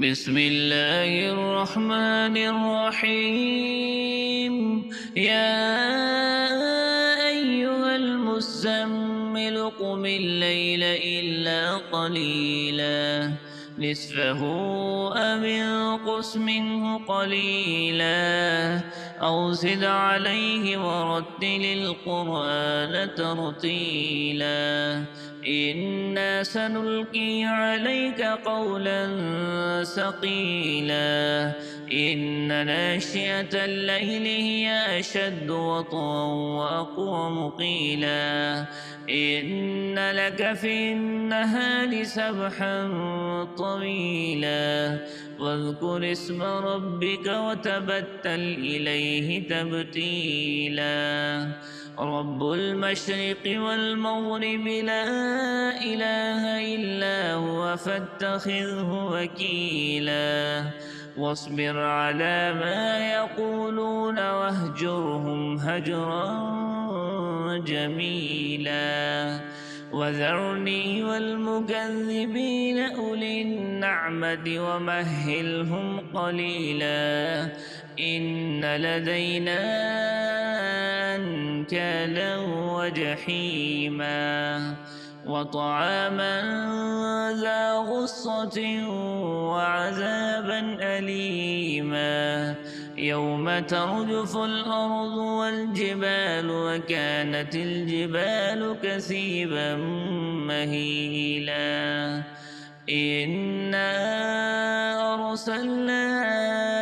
بسم الله الرحمن الرحيم. يا أيها المزمل قم الليل إلا قليلا نصفه أو انقص منه قليلا أو زد عليه ورتل القرآن ترتيلا إنا سنلقي عليك قولا ثقيلا إن ناشئة الليل هي أشد وطئا وأقوم قيلا إن لك في النهار سبحا طويلا واذكر اسم ربك وتبتل إليه تبتيلا رب المشرق والمغرب لا إله إلا هو فاتخذه وكيلا واصبر على ما يقولون واهجرهم هجرا جميلا وذرني والمكذبين أولي النعمة ومهلهم قليلا إن لدينا أنكالا وجحيما وطعاما ذا غصة وعذابا أليما يوم ترجف الأرض والجبال وكانت الجبال كثيبا مهيلا إنا أرسلنا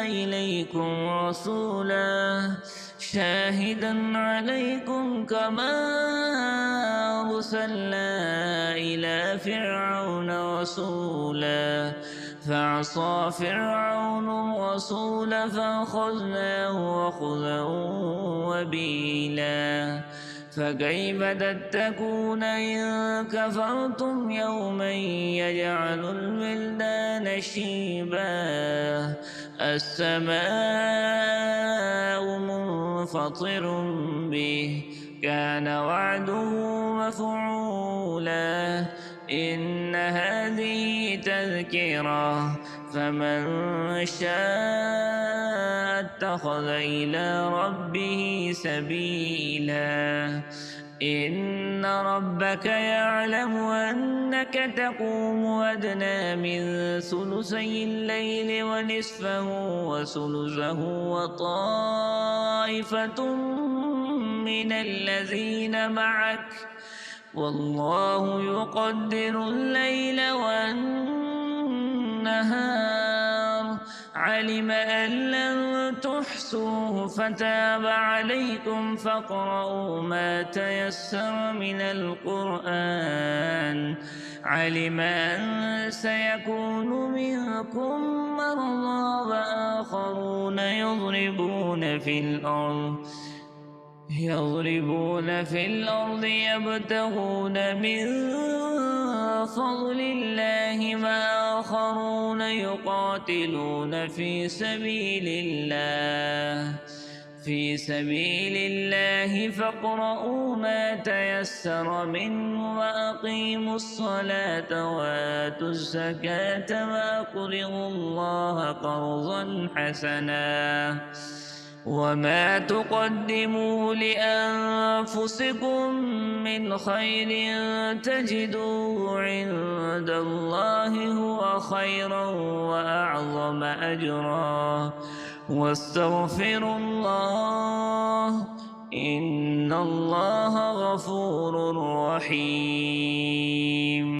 إليكم رسولا شاهدا عليكم كما أرسلنا إلى فرعون رسولا فعصى فرعون الرسول فأخذناه أخذا وبيلا فكيف تتقون إن كفرتم يوما يجعل الولدان شيبا السماء منفطر به كان وعده مفعولا إن هذه تذكرة فمن شاء اتخذ إلى ربه سبيلا إن ربك يعلم أنك تقوم أدنى من ثلثي الليل ونصفه وثلثه وطائفة من الذين معك والله يقدر الليل والنهار علم أن لن تحصوه فتاب عليكم فاقرؤوا ما تيسر من القرآن علم أن سيكون منكم مرضى وآخرون يضربون في الأرض يبتغون من فضل الله وآخرون يقاتلون في سبيل الله فاقرؤوا ما تيسر منه وأقيموا الصلاة وآتوا الزكاة وأقرضوا الله قرضا حسنا وما تقدموا لأنفسكم من خير تجدوه عند الله هو خيرا وأعظم أجرا واستغفروا الله إن الله غفور رحيم.